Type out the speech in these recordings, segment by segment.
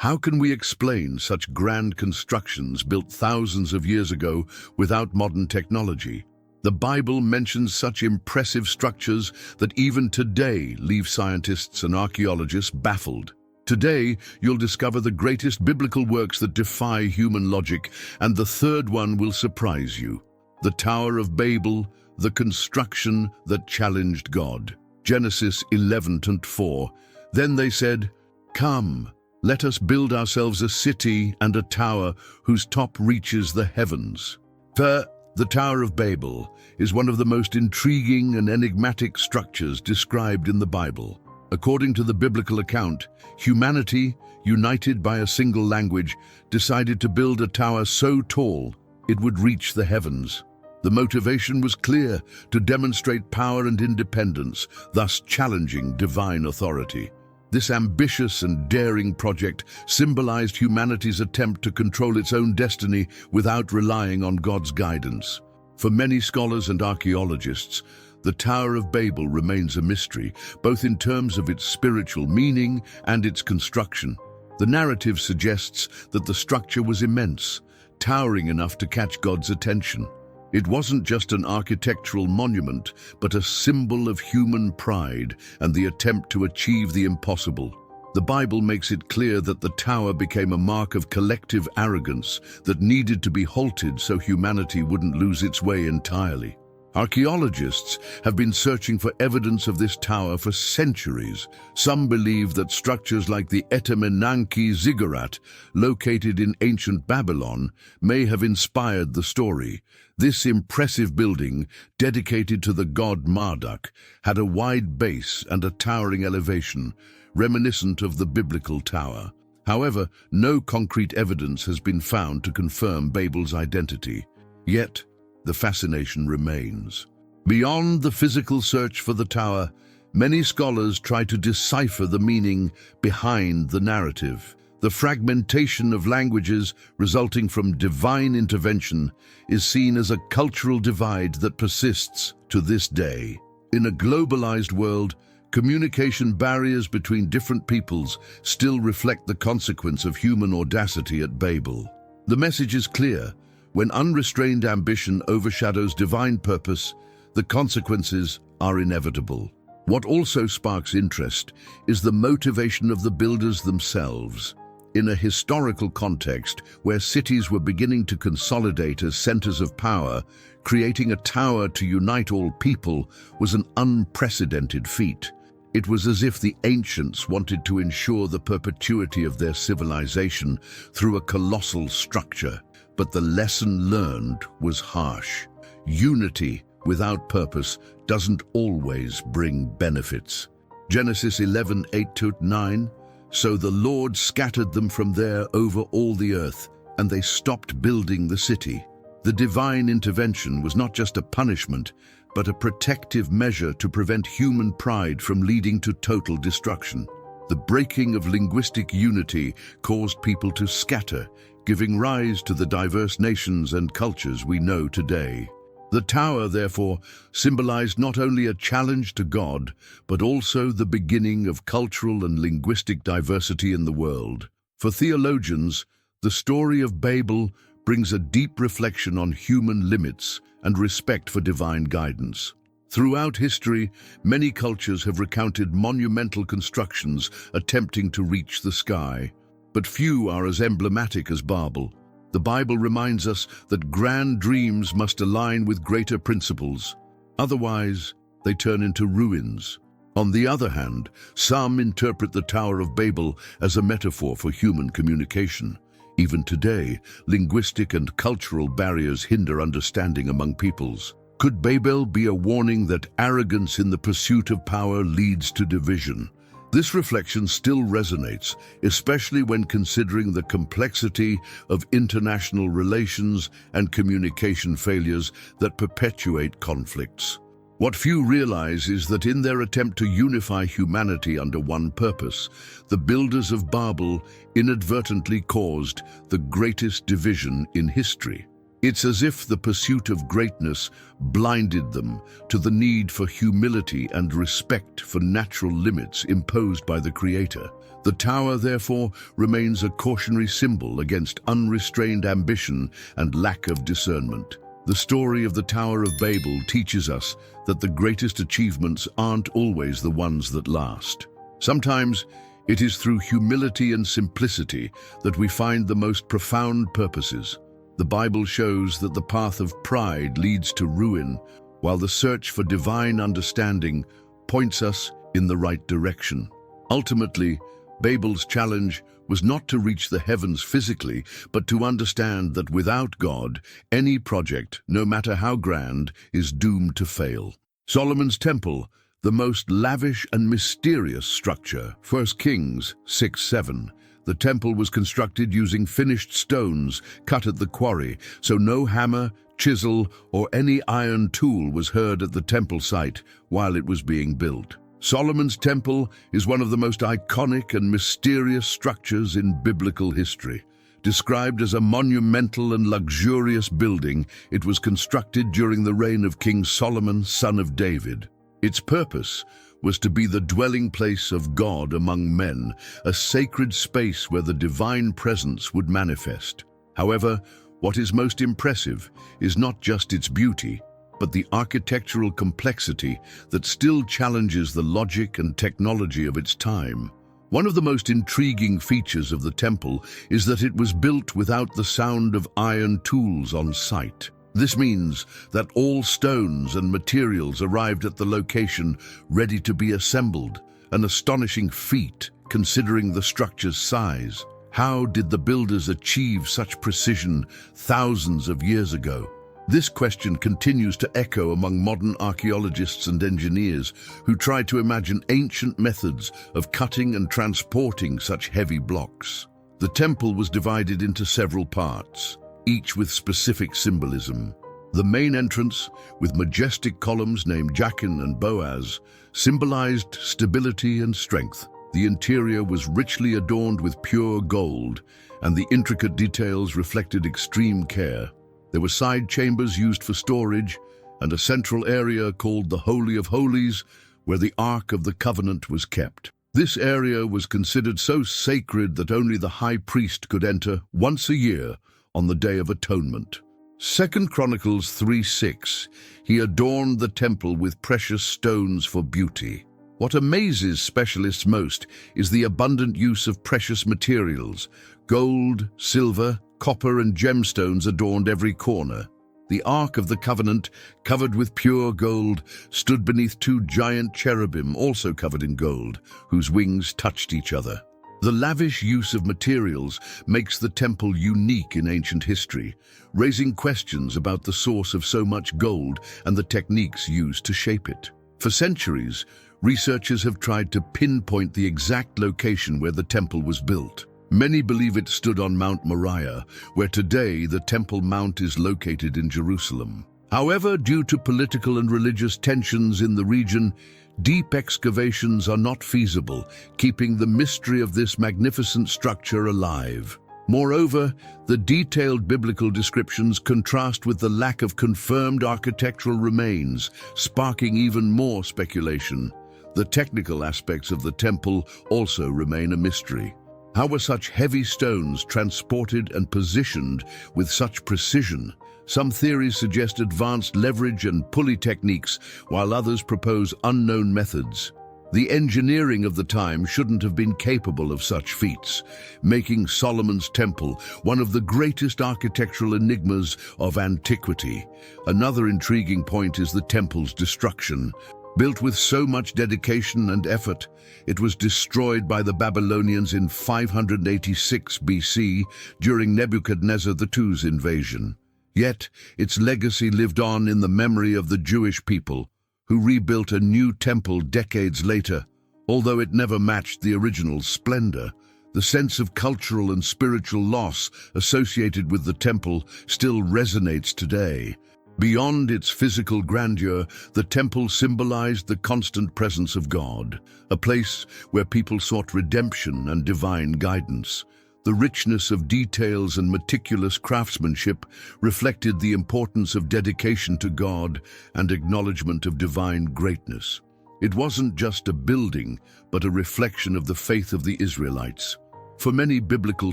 How can we explain such grand constructions built thousands of years ago without modern technology? The Bible mentions such impressive structures that even today leave scientists and archaeologists baffled. Today, you'll discover the greatest biblical works that defy human logic, and the third one will surprise you. The Tower of Babel, the construction that challenged God. Genesis 11:4. Then they said, "Come, let us build ourselves a city and a tower whose top reaches the heavens." The Tower of Babel is one of the most intriguing and enigmatic structures described in the Bible. According to the biblical account, humanity, united by a single language, decided to build a tower so tall it would reach the heavens. The motivation was clear: to demonstrate power and independence, thus challenging divine authority. This ambitious and daring project symbolized humanity's attempt to control its own destiny without relying on God's guidance. For many scholars and archaeologists, the Tower of Babel remains a mystery, both in terms of its spiritual meaning and its construction. The narrative suggests that the structure was immense, towering enough to catch God's attention. It wasn't just an architectural monument, but a symbol of human pride and the attempt to achieve the impossible. The Bible makes it clear that the tower became a mark of collective arrogance that needed to be halted so humanity wouldn't lose its way entirely. Archaeologists have been searching for evidence of this tower for centuries. Some believe that structures like the Etemenanki Ziggurat, located in ancient Babylon, may have inspired the story. This impressive building, dedicated to the god Marduk, had a wide base and a towering elevation, reminiscent of the biblical tower. However, no concrete evidence has been found to confirm Babel's identity. Yet, the fascination remains. Beyond the physical search for the tower, many scholars try to decipher the meaning behind the narrative. The fragmentation of languages resulting from divine intervention is seen as a cultural divide that persists to this day. In a globalized world, communication barriers between different peoples still reflect the consequence of human audacity at Babel. The message is clear: when unrestrained ambition overshadows divine purpose, the consequences are inevitable. What also sparks interest is the motivation of the builders themselves. In a historical context where cities were beginning to consolidate as centers of power, creating a tower to unite all people was an unprecedented feat. It was as if the ancients wanted to ensure the perpetuity of their civilization through a colossal structure. But the lesson learned was harsh. Unity without purpose doesn't always bring benefits. Genesis 11:8-9. So the Lord scattered them from there over all the earth, and they stopped building the city. The divine intervention was not just a punishment, but a protective measure to prevent human pride from leading to total destruction. The breaking of linguistic unity caused people to scatter, giving rise to the diverse nations and cultures we know today. The tower, therefore, symbolized not only a challenge to God, but also the beginning of cultural and linguistic diversity in the world. For theologians, the story of Babel brings a deep reflection on human limits and respect for divine guidance. Throughout history, many cultures have recounted monumental constructions attempting to reach the sky, but few are as emblematic as Babel. The Bible reminds us that grand dreams must align with greater principles. Otherwise, they turn into ruins. On the other hand, some interpret the Tower of Babel as a metaphor for human communication. Even today, linguistic and cultural barriers hinder understanding among peoples. Could Babel be a warning that arrogance in the pursuit of power leads to division? This reflection still resonates, especially when considering the complexity of international relations and communication failures that perpetuate conflicts. What few realize is that in their attempt to unify humanity under one purpose, the builders of Babel inadvertently caused the greatest division in history. It's as if the pursuit of greatness blinded them to the need for humility and respect for natural limits imposed by the Creator. The tower, therefore, remains a cautionary symbol against unrestrained ambition and lack of discernment. The story of the Tower of Babel teaches us that the greatest achievements aren't always the ones that last. Sometimes, it is through humility and simplicity that we find the most profound purposes. The Bible shows that the path of pride leads to ruin, while the search for divine understanding points us in the right direction. Ultimately, Babel's challenge was not to reach the heavens physically, but to understand that without God, any project, no matter how grand, is doomed to fail. Solomon's Temple, the most lavish and mysterious structure, 1 Kings 6:7. The temple was constructed using finished stones cut at the quarry, so no hammer, chisel, or any iron tool was heard at the temple site while it was being built. Solomon's Temple is one of the most iconic and mysterious structures in biblical history. Described as a monumental and luxurious building, it was constructed during the reign of King Solomon, son of David. Its purpose was to be the dwelling place of God among men, a sacred space where the divine presence would manifest. However, what is most impressive is not just its beauty, but the architectural complexity that still challenges the logic and technology of its time. One of the most intriguing features of the temple is that it was built without the sound of iron tools on site. This means that all stones and materials arrived at the location ready to be assembled, an astonishing feat considering the structure's size. How did the builders achieve such precision thousands of years ago? This question continues to echo among modern archaeologists and engineers who try to imagine ancient methods of cutting and transporting such heavy blocks. The temple was divided into several parts, each with specific symbolism. The main entrance, with majestic columns named Jachin and Boaz, symbolized stability and strength. The interior was richly adorned with pure gold, and the intricate details reflected extreme care. There were side chambers used for storage, and a central area called the Holy of Holies, where the Ark of the Covenant was kept. This area was considered so sacred that only the high priest could enter once a year on the Day of Atonement. 2 Chronicles 3:6, he adorned the temple with precious stones for beauty. What amazes specialists most is the abundant use of precious materials. Gold, silver, copper, and gemstones adorned every corner. The Ark of the Covenant, covered with pure gold, stood beneath two giant cherubim, also covered in gold, whose wings touched each other. The lavish use of materials makes the temple unique in ancient history, raising questions about the source of so much gold and the techniques used to shape it. For centuries, researchers have tried to pinpoint the exact location where the temple was built. Many believe it stood on Mount Moriah, where today the Temple Mount is located in Jerusalem. However, due to political and religious tensions in the region, deep excavations are not feasible, keeping the mystery of this magnificent structure alive. Moreover, the detailed biblical descriptions contrast with the lack of confirmed architectural remains, sparking even more speculation. The technical aspects of the temple also remain a mystery. How were such heavy stones transported and positioned with such precision? Some theories suggest advanced leverage and pulley techniques, while others propose unknown methods. The engineering of the time shouldn't have been capable of such feats, making Solomon's Temple one of the greatest architectural enigmas of antiquity. Another intriguing point is the temple's destruction. Built with so much dedication and effort, it was destroyed by the Babylonians in 586 BC during Nebuchadnezzar II's invasion. Yet, its legacy lived on in the memory of the Jewish people, who rebuilt a new temple decades later. Although it never matched the original splendor, the sense of cultural and spiritual loss associated with the temple still resonates today. Beyond its physical grandeur, the temple symbolized the constant presence of God, a place where people sought redemption and divine guidance. The richness of details and meticulous craftsmanship reflected the importance of dedication to God and acknowledgement of divine greatness. It wasn't just a building, but a reflection of the faith of the Israelites. For many biblical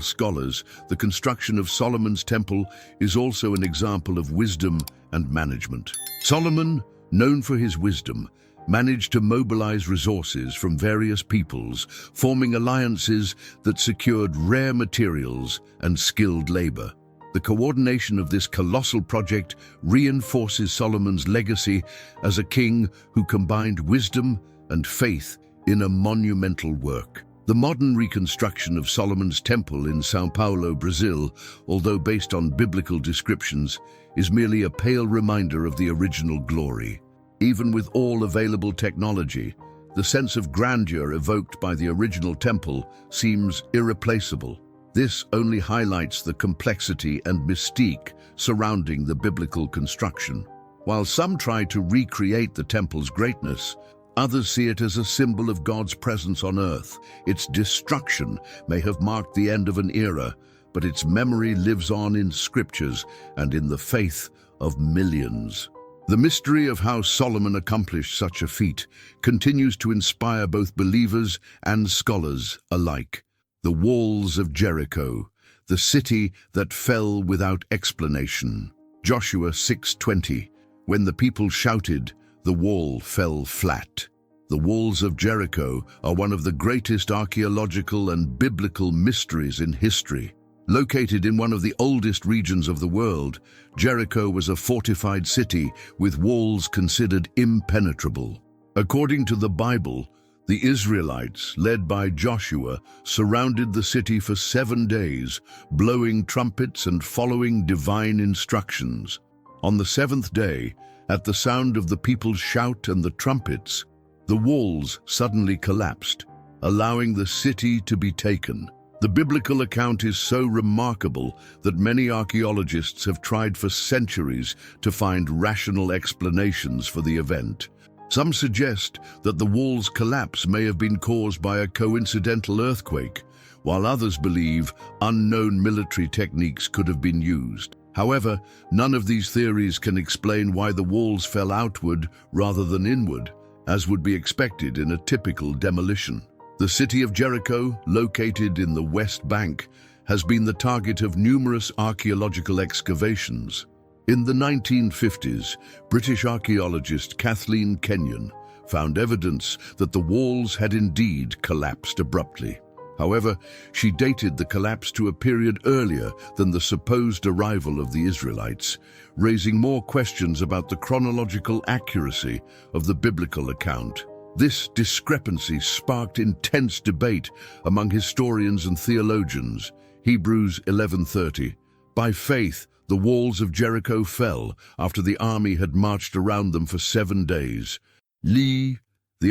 scholars, the construction of Solomon's temple is also an example of wisdom and management. Solomon, known for his wisdom, managed to mobilize resources from various peoples, forming alliances that secured rare materials and skilled labor. The coordination of this colossal project reinforces Solomon's legacy as a king who combined wisdom and faith in a monumental work. The modern reconstruction of Solomon's temple in São Paulo, Brazil, although based on biblical descriptions, is merely a pale reminder of the original glory. Even with all available technology, the sense of grandeur evoked by the original temple seems irreplaceable. This only highlights the complexity and mystique surrounding the biblical construction. While some try to recreate the temple's greatness, others see it as a symbol of God's presence on earth. Its destruction may have marked the end of an era, but its memory lives on in scriptures and in the faith of millions. The mystery of how Solomon accomplished such a feat continues to inspire both believers and scholars alike. The walls of Jericho, the city that fell without explanation. Joshua 6:20. When the people shouted, the wall fell flat. The walls of Jericho are one of the greatest archaeological and biblical mysteries in history. Located in one of the oldest regions of the world, Jericho was a fortified city with walls considered impenetrable. According to the Bible, the Israelites, led by Joshua, surrounded the city for 7 days, blowing trumpets and following divine instructions. On the 7th day, at the sound of the people's shout and the trumpets, the walls suddenly collapsed, allowing the city to be taken. The biblical account is so remarkable that many archaeologists have tried for centuries to find rational explanations for the event. Some suggest that the wall's collapse may have been caused by a coincidental earthquake, while others believe unknown military techniques could have been used. However, none of these theories can explain why the walls fell outward rather than inward, as would be expected in a typical demolition. The city of Jericho, located in the West Bank, has been the target of numerous archaeological excavations. In the 1950s, British archaeologist Kathleen Kenyon found evidence that the walls had indeed collapsed abruptly. However, she dated the collapse to a period earlier than the supposed arrival of the Israelites, raising more questions about the chronological accuracy of the biblical account. This discrepancy sparked intense debate among historians and theologians. Hebrews 11:30. By faith, the walls of Jericho fell after the army had marched around them for 7 days. The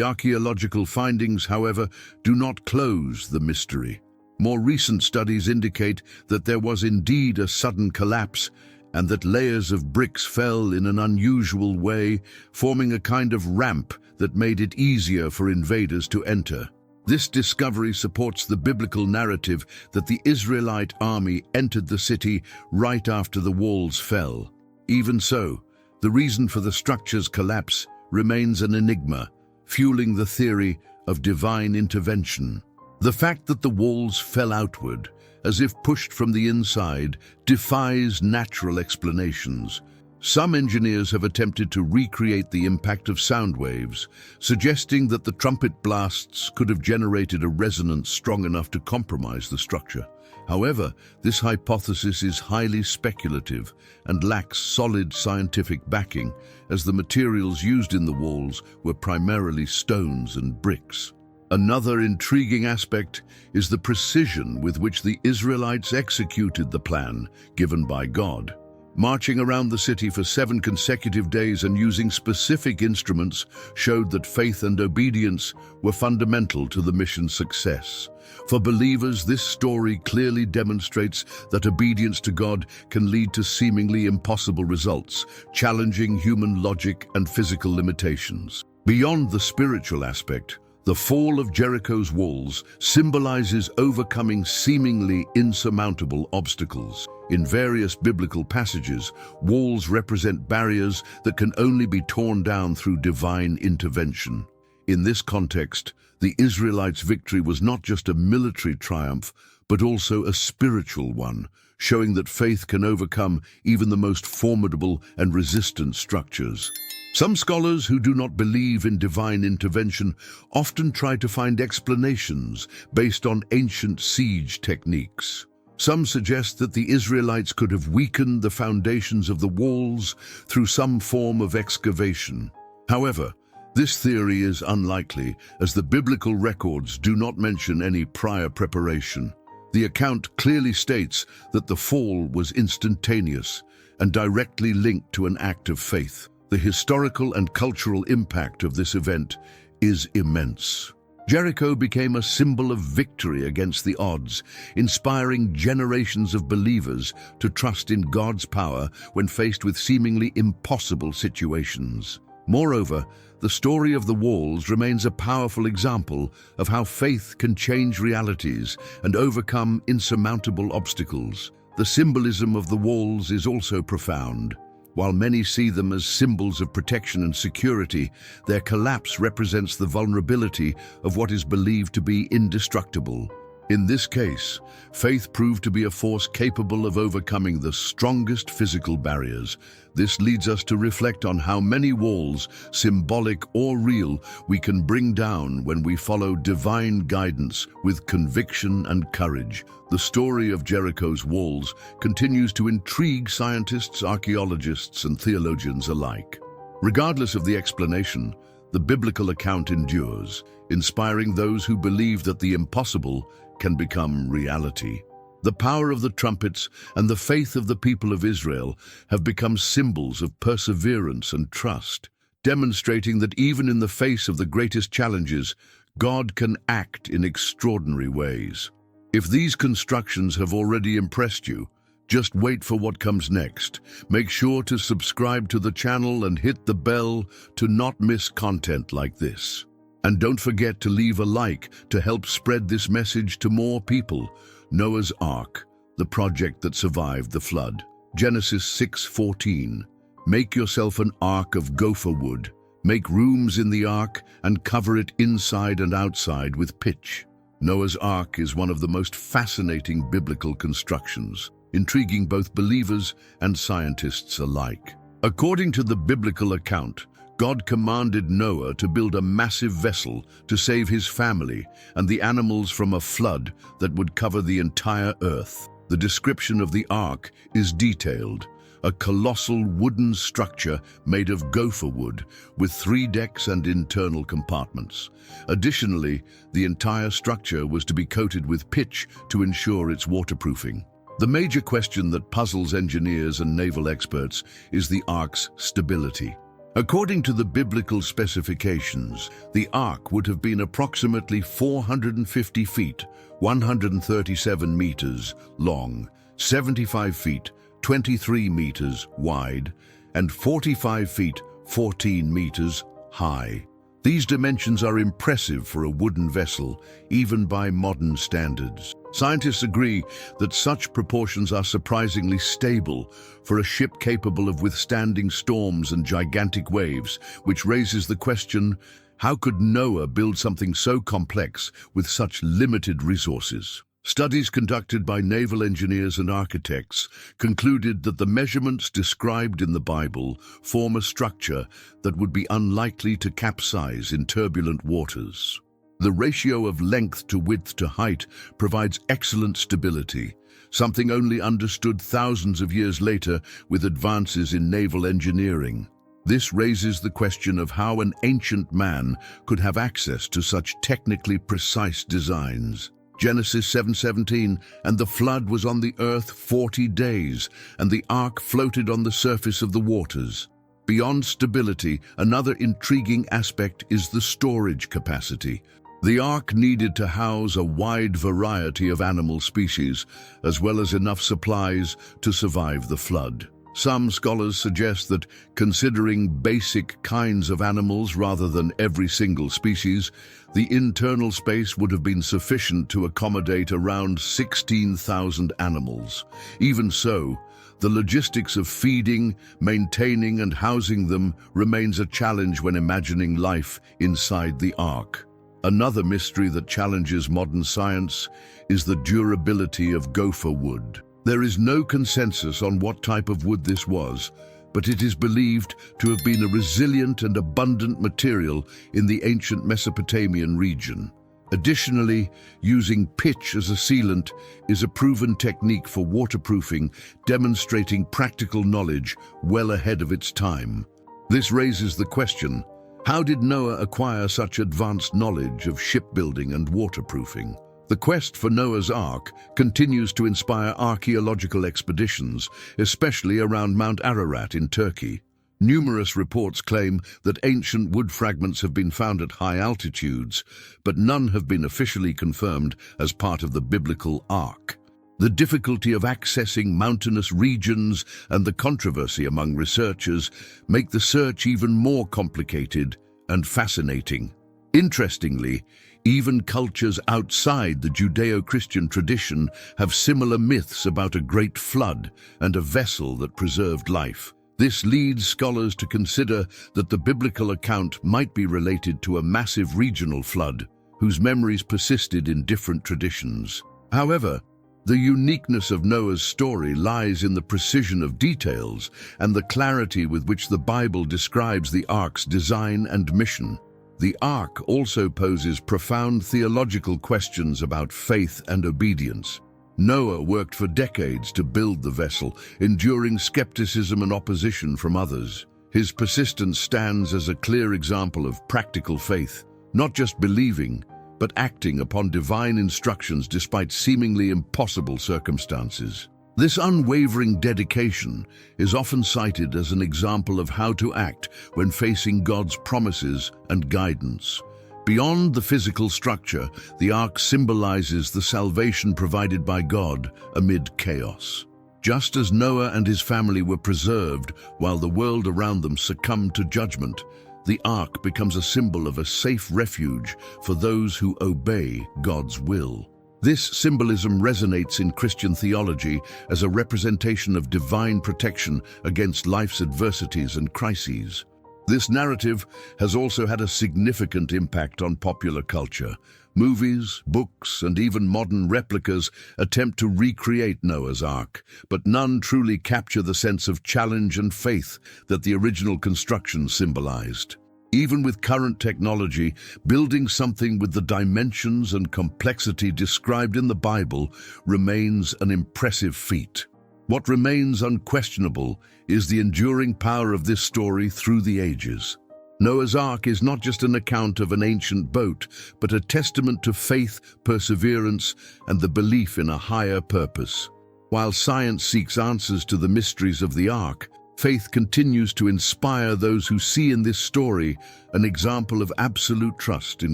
archaeological findings, however, do not close the mystery. More recent studies indicate that there was indeed a sudden collapse and that layers of bricks fell in an unusual way, forming a kind of ramp that made it easier for invaders to enter. This discovery supports the biblical narrative that the Israelite army entered the city right after the walls fell. Even so, the reason for the structure's collapse remains an enigma, fueling the theory of divine intervention. The fact that the walls fell outward, as if pushed from the inside, defies natural explanations. Some engineers have attempted to recreate the impact of sound waves, suggesting that the trumpet blasts could have generated a resonance strong enough to compromise the structure. However, this hypothesis is highly speculative and lacks solid scientific backing, as the materials used in the walls were primarily stones and bricks. Another intriguing aspect is the precision with which the Israelites executed the plan given by God. Marching around the city for 7 consecutive days and using specific instruments showed that faith and obedience were fundamental to the mission's success. For believers, this story clearly demonstrates that obedience to God can lead to seemingly impossible results, challenging human logic and physical limitations. Beyond the spiritual aspect, The fall of Jericho's walls symbolizes overcoming seemingly insurmountable obstacles. In various biblical passages, walls represent barriers that can only be torn down through divine intervention. In this context, the Israelites' victory was not just a military triumph, but also a spiritual one, showing that faith can overcome even the most formidable and resistant structures. Some scholars who do not believe in divine intervention often try to find explanations based on ancient siege techniques. Some suggest that the Israelites could have weakened the foundations of the walls through some form of excavation. However, this theory is unlikely, as the biblical records do not mention any prior preparation. The account clearly states that the fall was instantaneous and directly linked to an act of faith. The historical and cultural impact of this event is immense. Jericho became a symbol of victory against the odds, inspiring generations of believers to trust in God's power when faced with seemingly impossible situations. Moreover, the story of the walls remains a powerful example of how faith can change realities and overcome insurmountable obstacles. The symbolism of the walls is also profound. While many see them as symbols of protection and security, their collapse represents the vulnerability of what is believed to be indestructible. In this case, faith proved to be a force capable of overcoming the strongest physical barriers. This leads us to reflect on how many walls, symbolic or real, we can bring down when we follow divine guidance with conviction and courage. The story of Jericho's walls continues to intrigue scientists, archaeologists, and theologians alike. Regardless of the explanation, the biblical account endures, inspiring those who believe that the impossible can become reality. The power of the trumpets and the faith of the people of Israel have become symbols of perseverance and trust, demonstrating that even in the face of the greatest challenges, God can act in extraordinary ways. If these constructions have already impressed you, just wait for what comes next. Make sure to subscribe to the channel and hit the bell to not miss content like this. And don't forget to leave a like to help spread this message to more people. Noah's Ark, the project that survived the flood. Genesis 6:14. Make yourself an ark of gopher wood. Make rooms in the ark and cover it inside and outside with pitch. Noah's Ark is one of the most fascinating biblical constructions, intriguing both believers and scientists alike. According to the biblical account, God commanded Noah to build a massive vessel to save his family and the animals from a flood that would cover the entire earth. The description of the ark is detailed: a colossal wooden structure made of gopher wood with 3 decks and internal compartments. Additionally, the entire structure was to be coated with pitch to ensure its waterproofing. The major question that puzzles engineers and naval experts is the ark's stability. According to the biblical specifications, the ark would have been approximately 450 feet, 137 meters long, 75 feet, 23 meters wide, and 45 feet, 14 meters high. These dimensions are impressive for a wooden vessel, even by modern standards. Scientists agree that such proportions are surprisingly stable for a ship capable of withstanding storms and gigantic waves, which raises the question, how could Noah build something so complex with such limited resources? Studies conducted by naval engineers and architects concluded that the measurements described in the Bible form a structure that would be unlikely to capsize in turbulent waters. The ratio of length to width to height provides excellent stability, something only understood thousands of years later with advances in naval engineering. This raises the question of how an ancient man could have access to such technically precise designs. Genesis 7:17, and the flood was on the earth 40 days, and the ark floated on the surface of the waters. Beyond stability, another intriguing aspect is the storage capacity. The ark needed to house a wide variety of animal species, as well as enough supplies to survive the flood. Some scholars suggest that, considering basic kinds of animals rather than every single species, the internal space would have been sufficient to accommodate around 16,000 animals. Even so, the logistics of feeding, maintaining and housing them remains a challenge when imagining life inside the Ark. Another mystery that challenges modern science is the durability of gopher wood. There is no consensus on what type of wood this was, but it is believed to have been a resilient and abundant material in the ancient Mesopotamian region. Additionally, using pitch as a sealant is a proven technique for waterproofing, demonstrating practical knowledge well ahead of its time. This raises the question, how did Noah acquire such advanced knowledge of shipbuilding and waterproofing? The quest for Noah's Ark continues to inspire archaeological expeditions, especially around Mount Ararat in Turkey. Numerous reports claim that ancient wood fragments have been found at high altitudes, but none have been officially confirmed as part of the biblical Ark. The difficulty of accessing mountainous regions and the controversy among researchers make the search even more complicated and fascinating. Interestingly, even cultures outside the Judeo-Christian tradition have similar myths about a great flood and a vessel that preserved life. This leads scholars to consider that the biblical account might be related to a massive regional flood, whose memories persisted in different traditions. However, the uniqueness of Noah's story lies in the precision of details and the clarity with which the Bible describes the Ark's design and mission. The Ark also poses profound theological questions about faith and obedience. Noah worked for decades to build the vessel, enduring skepticism and opposition from others. His persistence stands as a clear example of practical faith, not just believing, but acting upon divine instructions despite seemingly impossible circumstances. This unwavering dedication is often cited as an example of how to act when facing God's promises and guidance. Beyond the physical structure, the Ark symbolizes the salvation provided by God amid chaos. Just as Noah and his family were preserved while the world around them succumbed to judgment, the Ark becomes a symbol of a safe refuge for those who obey God's will. This symbolism resonates in Christian theology as a representation of divine protection against life's adversities and crises. This narrative has also had a significant impact on popular culture. Movies, books, and even modern replicas attempt to recreate Noah's Ark, but none truly capture the sense of challenge and faith that the original construction symbolized. Even with current technology, building something with the dimensions and complexity described in the Bible remains an impressive feat. What remains unquestionable is the enduring power of this story through the ages. Noah's Ark is not just an account of an ancient boat, but a testament to faith, perseverance, and the belief in a higher purpose. While science seeks answers to the mysteries of the Ark, faith continues to inspire those who see in this story an example of absolute trust in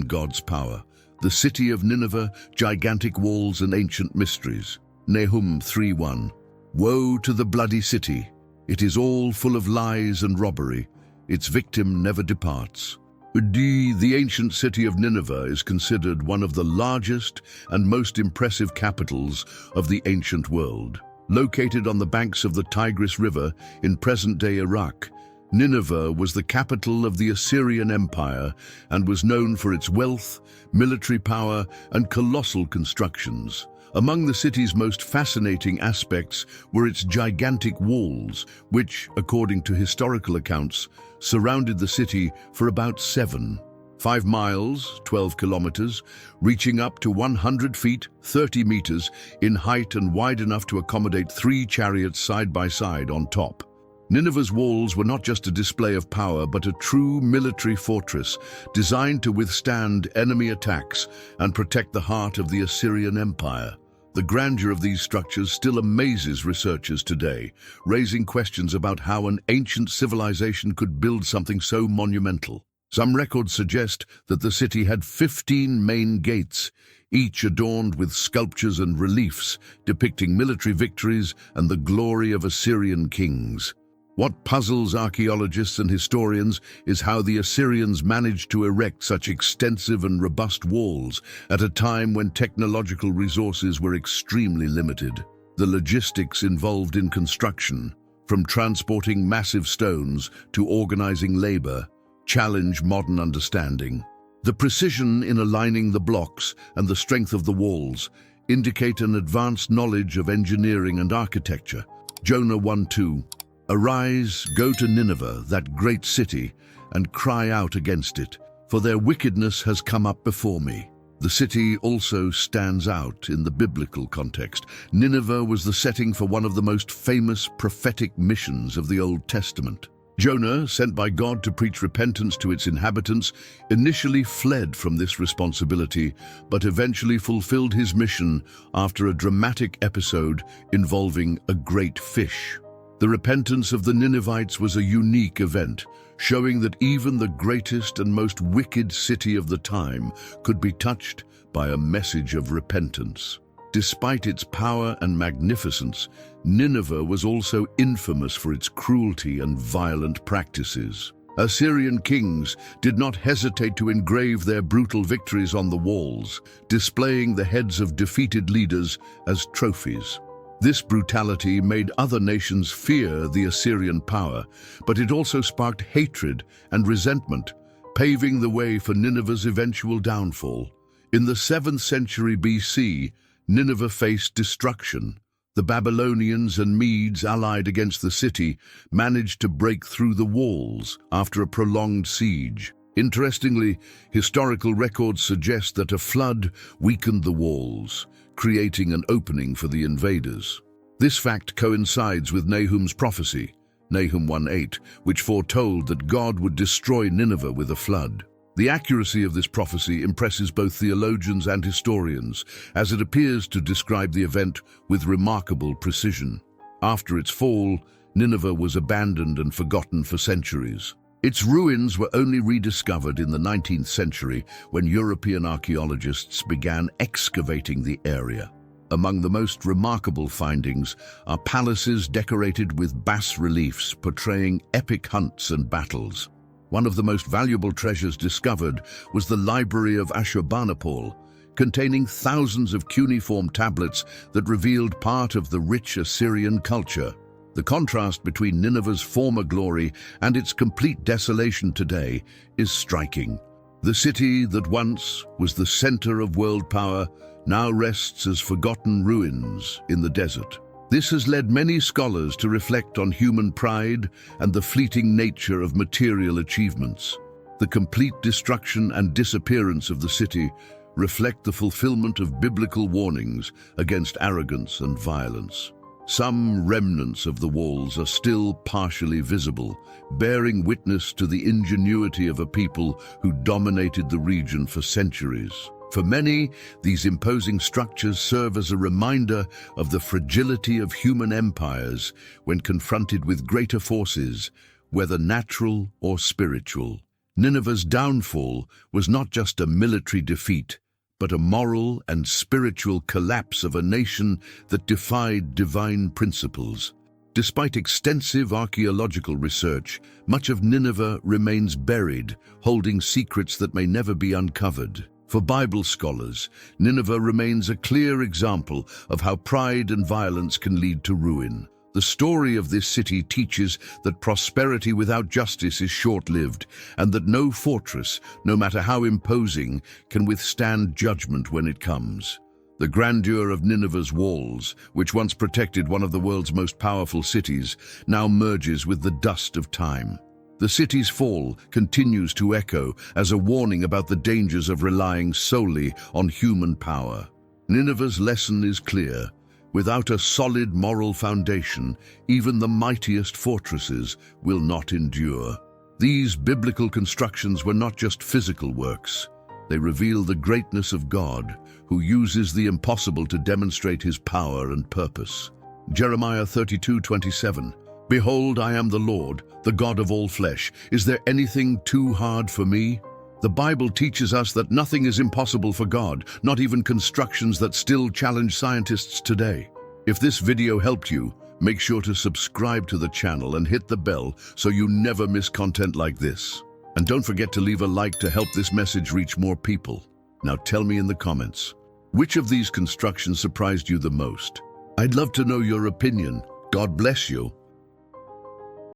God's power. The city of Nineveh, gigantic walls and ancient mysteries. Nahum 3:1. Woe to the bloody city! It is all full of lies and robbery. Its victim never departs. The ancient city of Nineveh is considered one of the largest and most impressive capitals of the ancient world. Located on the banks of the Tigris River in present-day Iraq, Nineveh was the capital of the Assyrian Empire and was known for its wealth, military power, and colossal constructions. Among the city's most fascinating aspects were its gigantic walls, which, according to historical accounts, surrounded the city for about 5 miles, 12 kilometers, reaching up to 100 feet, 30 meters, in height and wide enough to accommodate 3 chariots side by side on top. Nineveh's walls were not just a display of power, but a true military fortress designed to withstand enemy attacks and protect the heart of the Assyrian Empire. The grandeur of these structures still amazes researchers today, raising questions about how an ancient civilization could build something so monumental. Some records suggest that the city had 15 main gates, each adorned with sculptures and reliefs depicting military victories and the glory of Assyrian kings. What puzzles archaeologists and historians is how the Assyrians managed to erect such extensive and robust walls at a time when technological resources were extremely limited. The logistics involved in construction, from transporting massive stones to organizing labor, challenge modern understanding. The precision in aligning the blocks and the strength of the walls indicate an advanced knowledge of engineering and architecture. Jonah 1:2. Arise, go to Nineveh, that great city, and cry out against it, for their wickedness has come up before me. The city also stands out in the biblical context. Nineveh was the setting for one of the most famous prophetic missions of the Old Testament. Jonah, sent by God to preach repentance to its inhabitants, initially fled from this responsibility, but eventually fulfilled his mission after a dramatic episode involving a great fish. The repentance of the Ninevites was a unique event, showing that even the greatest and most wicked city of the time could be touched by a message of repentance. Despite its power and magnificence, Nineveh was also infamous for its cruelty and violent practices. Assyrian kings did not hesitate to engrave their brutal victories on the walls, displaying the heads of defeated leaders as trophies. This brutality made other nations fear the Assyrian power, but it also sparked hatred and resentment, paving the way for Nineveh's eventual downfall. In the 7th century BC, Nineveh faced destruction. The Babylonians and Medes, allied against the city, managed to break through the walls after a prolonged siege. Interestingly, historical records suggest that a flood weakened the walls, creating an opening for the invaders. This fact coincides with Nahum's prophecy, Nahum 1:8, which foretold that God would destroy Nineveh with a flood. The accuracy of this prophecy impresses both theologians and historians, as it appears to describe the event with remarkable precision. After its fall, Nineveh was abandoned and forgotten for centuries. Its ruins were only rediscovered in the 19th century when European archaeologists began excavating the area. Among the most remarkable findings are palaces decorated with bas-reliefs portraying epic hunts and battles. One of the most valuable treasures discovered was the Library of Ashurbanipal, containing thousands of cuneiform tablets that revealed part of the rich Assyrian culture. The contrast between Nineveh's former glory and its complete desolation today is striking. The city that once was the center of world power now rests as forgotten ruins in the desert. This has led many scholars to reflect on human pride and the fleeting nature of material achievements. The complete destruction and disappearance of the city reflect the fulfillment of biblical warnings against arrogance and violence. Some remnants of the walls are still partially visible, bearing witness to the ingenuity of a people who dominated the region for centuries. For many, these imposing structures serve as a reminder of the fragility of human empires when confronted with greater forces, whether natural or spiritual. Nineveh's downfall was not just a military defeat, but a moral and spiritual collapse of a nation that defied divine principles. Despite extensive archaeological research, much of Nineveh remains buried, holding secrets that may never be uncovered. For Bible scholars, Nineveh remains a clear example of how pride and violence can lead to ruin. The story of this city teaches that prosperity without justice is short-lived, and that no fortress, no matter how imposing, can withstand judgment when it comes. The grandeur of Nineveh's walls, which once protected one of the world's most powerful cities, now merges with the dust of time. The city's fall continues to echo as a warning about the dangers of relying solely on human power. Nineveh's lesson is clear. Without a solid moral foundation, even the mightiest fortresses will not endure. These biblical constructions were not just physical works. They reveal the greatness of God, who uses the impossible to demonstrate his power and purpose. Jeremiah 32:27. Behold, I am the Lord, the God of all flesh. Is there anything too hard for me? The Bible teaches us that nothing is impossible for God, not even constructions that still challenge scientists today. If this video helped you, make sure to subscribe to the channel and hit the bell so you never miss content like this. And don't forget to leave a like to help this message reach more people. Now tell me in the comments, which of these constructions surprised you the most? I'd love to know your opinion. God bless you.